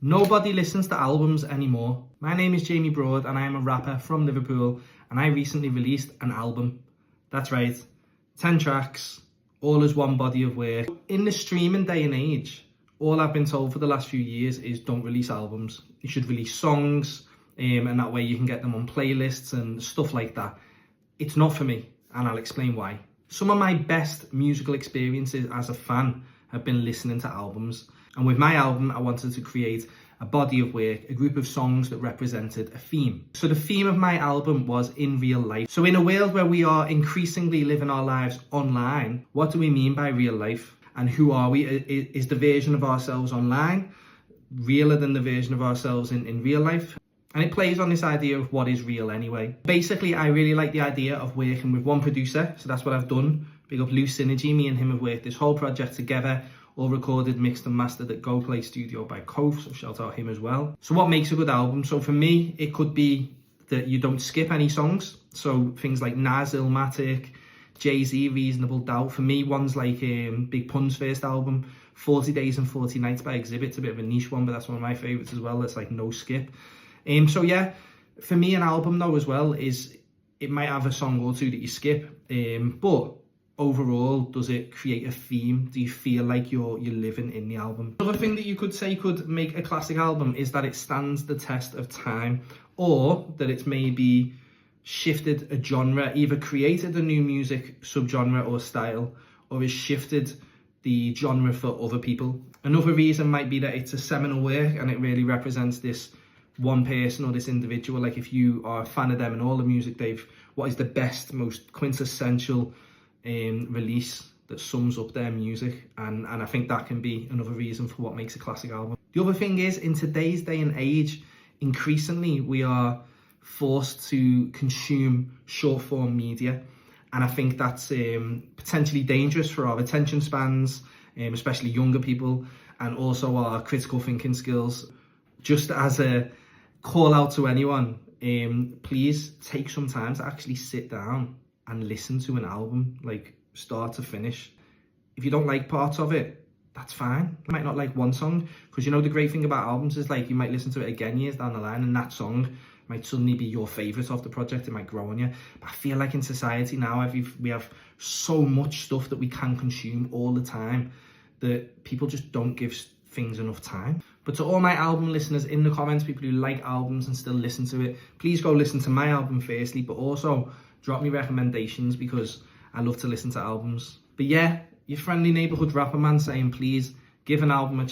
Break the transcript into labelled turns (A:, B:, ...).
A: Nobody listens to albums anymore. My name is Jamie Broad and I am a rapper from Liverpool, and I recently released an album. That's right, 10 tracks, all as one body of work. In the streaming day and age, all I've been told for the last few years is don't release albums. You should release songs, and that way you can get them on playlists and stuff like that. It's not for me, and I'll explain why. Some of my best musical experiences as a fan have been listening to albums. And with my album, I wanted to create a body of work, a group of songs that represented a theme. So the theme of my album was in real life. So in a world where we are increasingly living our lives online, what do we mean by real life? And who are we? Is the version of ourselves online realer than the version of ourselves in real life? And it plays on this idea of what is real anyway. Basically, I really like the idea of working with one producer. So that's what I've done. Big up Loose Synergy. Me and him have worked this whole project together, all recorded, mixed and mastered at Go Play Studio by Kof, so shout out him as well. So what makes a good album? So for me, it could be that you don't skip any songs. So things like Nas, Illmatic, Jay-Z, Reasonable Doubt. For me, ones like Big Pun's first album, 40 Days and 40 Nights by Exhibit's a bit of a niche one, but that's one of my favourites as well. It's like no skip. So yeah, for me, an album though as well is, it might have a song or two that you skip, but overall, does it create a theme? Do you feel like you're living in the album? Another thing that you could say could make a classic album is that it stands the test of time, or that it's maybe shifted a genre, either created a new music subgenre or style, or has shifted the genre for other people. Another reason might be that it's a seminal work and it really represents this one person or this individual. Like if you are a fan of them and all the music what is the best, most quintessential release that sums up their music, and I think that can be another reason for what makes a classic album. The other thing is, in today's day and age, increasingly we are forced to consume short form media, and I think that's potentially dangerous for our attention spans, especially younger people, and also our critical thinking skills. Just as a call out to anyone, please take some time to actually sit down and listen to an album, like start to finish. If you don't like parts of it, that's fine. You might not like one song, because you know the great thing about albums is like you might listen to it again years down the line and that song might suddenly be your favourite of the project. It might grow on you. But I feel like in society now, we have so much stuff that we can consume all the time that people just don't give things enough time. But to all my album listeners in the comments, people who like albums and still listen to it, please go listen to my album firstly, but also drop me recommendations, because I love to listen to albums. But yeah, your friendly neighbourhood rapper man saying please give an album a chance.